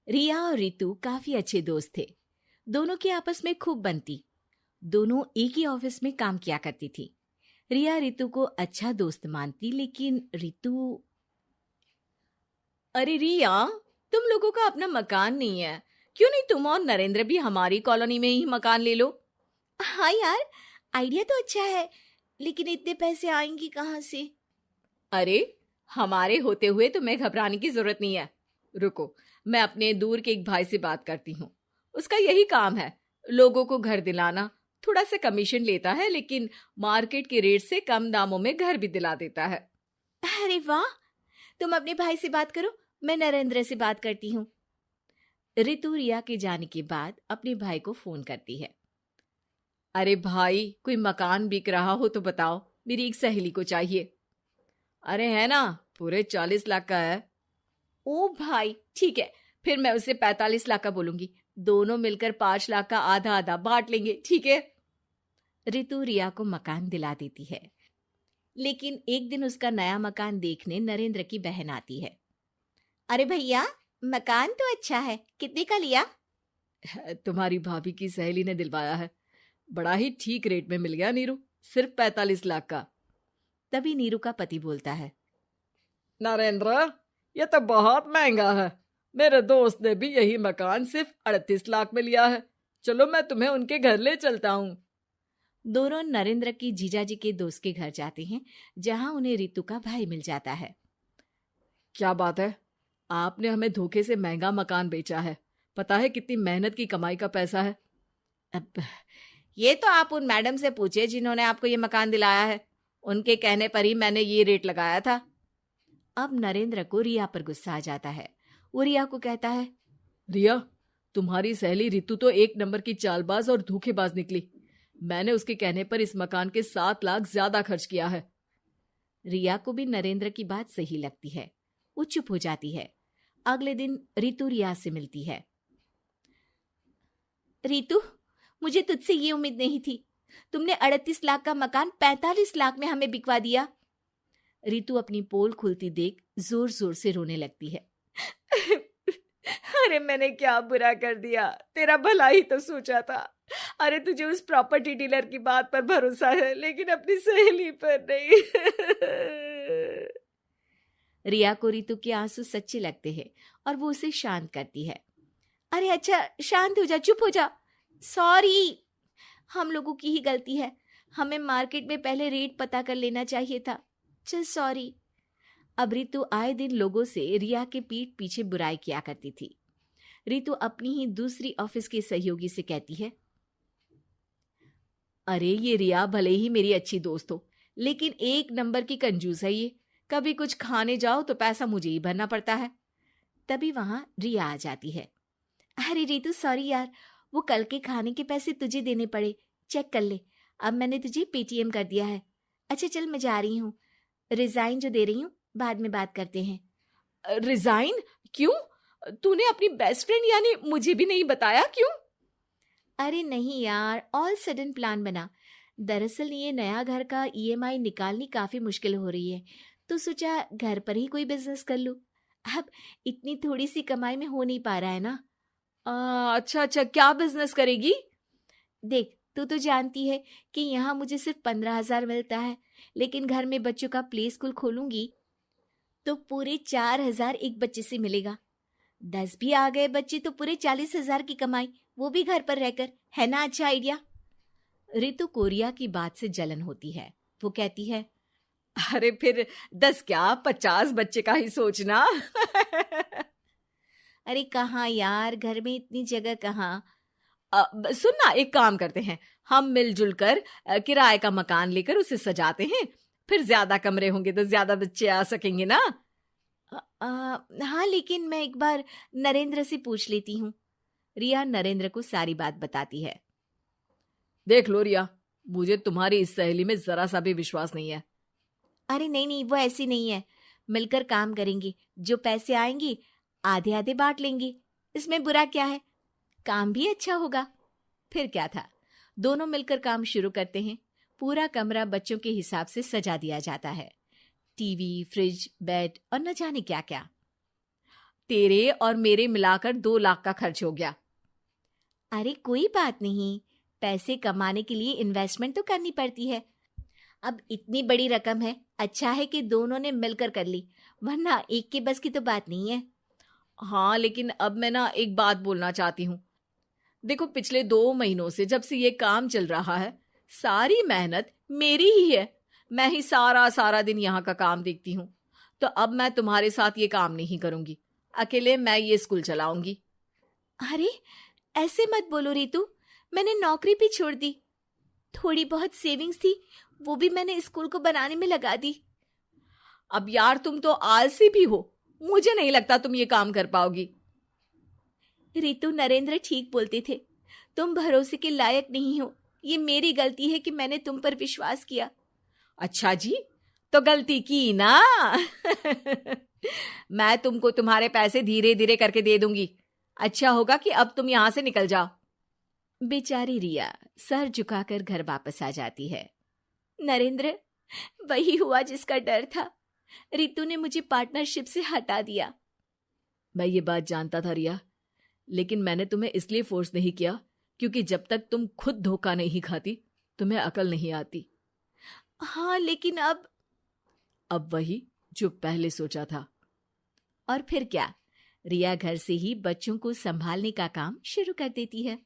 रिया और रितु काफी अच्छे दोस्त थे। दोनों की आपस में खूब बनती। दोनों एक ही ऑफिस में काम किया करती थी। रिया रितु को अच्छा दोस्त मानती, लेकिन रितु। अरे रिया, तुम लोगों का अपना मकान नहीं है, क्यों नहीं तुम और नरेंद्र भी हमारी कॉलोनी में ही मकान ले लो? हाँ यार, आइडिया तो अच्छा है, लेकिन इतने पैसे आएंगे कहाँ से? अरे, हमारे होते हुए तुम्हें घबराने की जरूरत नहीं है। रुको, मैं अपने दूर के एक भाई से बात करती हूँ। उसका यही काम है, लोगों को घर दिलाना। थोड़ा सा कमीशन लेता है, लेकिन मार्केट के रेट से कम दामों में घर भी दिला देता है। अरे वाह, तुम अपने भाई से बात करो, मैं नरेंद्र से बात करती हूँ। रितु रिया के जाने के बाद अपने भाई को फोन करती है। अरे भाई, कोई मकान बिक रहा हो तो बताओ, मेरी एक सहेली को चाहिए। अरे है ना, पूरे 40 लाख का है। ओ भाई, ठीक है, फिर मैं उसे 45 लाख का बोलूंगी। दोनों मिलकर 5 लाख का आधा आधा बांट लेंगे, ठीक है? रितु रिया को मकान दिला देती है, लेकिन एक दिन उसका नया मकान देखने नरेंद्र की बहन आती है। अरे भैया, मकान तो अच्छा है, कितने का लिया? तुम्हारी भाभी की सहेली ने दिलवाया है, बड़ा ही ठीक रेट में मिल गया नीरू, सिर्फ 45 लाख का। तभी नीरू का पति बोलता है। नरेंद्र, ये तो बहुत महंगा है। मेरे दोस्त ने भी यही मकान सिर्फ 38 लाख में लिया है। चलो, मैं तुम्हें उनके घर ले चलता हूँ। दोनों नरेंद्र की जीजाजी के दोस्त के घर जाते हैं, जहां उन्हें रितु का भाई मिल जाता है। क्या बात है, आपने हमें धोखे से महंगा मकान बेचा है। पता है कितनी मेहनत की कमाई का पैसा है। अब ये तो आप उन मैडम से पूछे जिन्होंने आपको ये मकान दिलाया है। उनके कहने पर ही मैंने ये रेट लगाया था। अब नरेंद्र को रिया पर गुस्सा आ जाता है। वो रिया को कहता है, रिया, तुम्हारी सहेली रितु तो एक नंबर की चालबाज और धोखेबाज निकली। मैंने उसके कहने पर इस मकान के 7 लाख ज्यादा खर्च किया है। रिया को भी नरेंद्र की बात सही लगती है। वो चुप हो जाती है। अगले दिन रितु रिया से मिलती है। रितु, मुझे तुझसे ये उम्मीद नहीं थी। तुमने 38 लाख का मकान 45 लाख में हमें बिकवा दिया। रितु अपनी पोल खुलती देख जोर जोर से रोने लगती है। अरे मैंने क्या बुरा कर दिया, तेरा भला ही तो सोचा था। अरे तुझे उस प्रॉपर्टी डीलर की बात पर भरोसा है, लेकिन अपनी सहेली पर नहीं। रिया को रितु के आंसू सच्चे लगते हैं और वो उसे शांत करती है। अरे अच्छा, शांत हो जा, चुप हो जा। सॉरी, हम लोगों की ही गलती है। हमें मार्केट में पहले रेट पता कर लेना चाहिए था। चल सॉरी। अब रितु आए दिन लोगों से रिया के पीठ पीछे बुराई किया करती थी। रितु अपनी ही दूसरी ऑफिस के सहयोगी से कहती है, अरे ये रिया भले ही मेरी अच्छी दोस्त हो, लेकिन एक नंबर की कंजूस है ये। कभी कुछ खाने जाओ तो पैसा मुझे ही भरना पड़ता है। तभी वहां रिया आ जाती है। अरे रितु, सॉरी यार, वो कल के खाने के पैसे तुझे देने पड़े, चेक कर ले। अब मैंने तुझे पेटीएम कर दिया है। अच्छा चल, मैं जा रही हूँ। रिजाइन जो दे रही हूँ, बाद में बात करते हैं। रिजाइन? क्यों? तूने अपनी बेस्ट फ्रेंड यानी मुझे भी नहीं बताया, क्यों? अरे नहीं यार, ऑल सडन प्लान बना। दरअसल ये नया घर का ईएमआई निकालनी काफी मुश्किल हो रही है, तो सोचा घर पर ही कोई बिजनेस कर लूं। अब इतनी थोड़ी सी कमाई में हो नहीं पा रहा है ना। अच्छा अच्छा, क्या बिजनेस करेगी? देख, तू तो जानती है कि यहाँ मुझे सिर्फ 15,000 मिलता है, लेकिन घर में बच्चों का प्ले स्कूल खोलूंगी तो पूरे 4,000 एक बच्चे से मिलेगा। 10 भी आ गए बच्चे तो पूरे 40,000 की कमाई, वो भी घर पर रहकर। है ना अच्छा आइडिया? रितु को रिया की बात से जलन होती है। वो कहती है, अरे फिर 10 क्या, 50 बच्चे का ही सोचना। अरे कहाँ यार, घर में इतनी जगह कहाँ। सुन ना, एक काम करते हैं, हम मिलजुल कर किराए का मकान लेकर उसे सजाते हैं। फिर ज्यादा कमरे होंगे तो ज्यादा बच्चे आ सकेंगे ना। हाँ, लेकिन मैं एक बार नरेंद्र से पूछ लेती हूँ। रिया नरेंद्र को सारी बात बताती है। देख लो रिया, मुझे तुम्हारी इस सहेली में जरा सा भी विश्वास नहीं है। अरे नहीं नहीं, वो ऐसी नहीं है। मिलकर काम करेंगे, जो पैसे आएंगे आधे आधे बांट लेंगे। इसमें बुरा क्या है, काम भी अच्छा होगा। फिर क्या था, दोनों मिलकर काम शुरू करते हैं। पूरा कमरा बच्चों के हिसाब से सजा दिया जाता है। टीवी, फ्रिज, बेड और न जाने क्या क्या। तेरे और मेरे मिलाकर 2 लाख का खर्च हो गया। अरे कोई बात नहीं, पैसे कमाने के लिए इन्वेस्टमेंट तो करनी पड़ती है। अब इतनी बड़ी रकम है, अच्छा है कि दोनों ने मिलकर कर ली, वरना एक के बस की तो बात नहीं है। हाँ, लेकिन अब मैं ना एक बात बोलना चाहती हूँ। देखो, पिछले 2 महीनों से जब से ये काम चल रहा है, सारी मेहनत मेरी ही है। मैं ही सारा दिन यहाँ का काम देखती हूँ। तो अब मैं तुम्हारे साथ ये काम नहीं करूंगी, अकेले मैं ये स्कूल चलाऊंगी। अरे ऐसे मत बोलो रितु, मैंने नौकरी भी छोड़ दी। थोड़ी बहुत सेविंग्स थी, वो भी मैंने स्कूल को बनाने में लगा दी। अब यार, तुम तो आलसी भी हो, मुझे नहीं लगता तुम ये काम कर पाओगी। रितु, नरेंद्र ठीक बोलते थे, तुम भरोसे के लायक नहीं हो। ये मेरी गलती है कि मैंने तुम पर विश्वास किया। अच्छा जी, तो गलती की ना। मैं तुमको तुम्हारे पैसे धीरे धीरे करके दे दूंगी। अच्छा होगा कि अब तुम यहां से निकल जाओ। बेचारी रिया सर झुकाकर घर वापस आ जाती है। नरेंद्र, वही हुआ जिसका डर था। रितु ने मुझे पार्टनरशिप से हटा दिया। मैं ये बात जानता था रिया, लेकिन मैंने तुम्हें इसलिए फोर्स नहीं किया क्योंकि जब तक तुम खुद धोखा नहीं खाती, तुम्हें अकल नहीं आती। हाँ, लेकिन अब वही जो पहले सोचा था। और फिर क्या, रिया घर से ही बच्चों को संभालने का काम शुरू कर देती है।